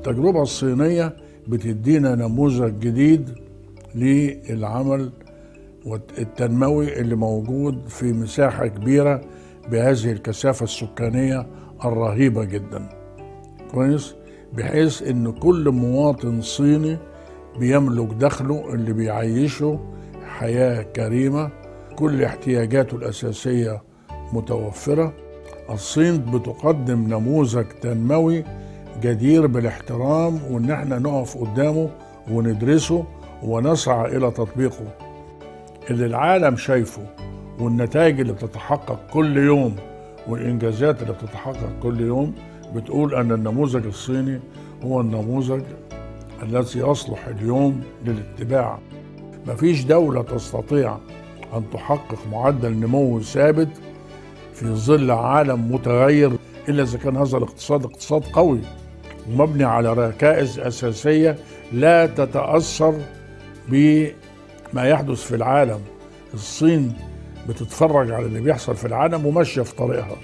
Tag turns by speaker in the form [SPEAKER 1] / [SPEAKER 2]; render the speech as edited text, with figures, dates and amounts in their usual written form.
[SPEAKER 1] التجربة الصينية بتدينا نموذج جديد للعمل التنموي اللي موجود في مساحة كبيرة بهذه الكثافة السكانية الرهيبة جدا. كويس، بحيث ان كل مواطن صيني بيملك دخله اللي بيعيشه حياة كريمة، كل احتياجاته الأساسية متوفرة. الصين بتقدم نموذج تنموي جدير بالاحترام، وان احنا نقف قدامه وندرسه ونسعى الى تطبيقه. اللي العالم شايفه والنتائج اللي بتتحقق كل يوم والانجازات اللي بتتحقق كل يوم بتقول ان النموذج الصيني هو النموذج الذي يصلح اليوم للاتباع. مفيش دولة تستطيع ان تحقق معدل نمو ثابت في ظل عالم متغير الا اذا كان هذا الاقتصاد اقتصاد قوي ومبني على ركائز اساسيه لا تتاثر بما يحدث في العالم. الصين بتتفرج على اللي بيحصل في العالم وماشيه في طريقها.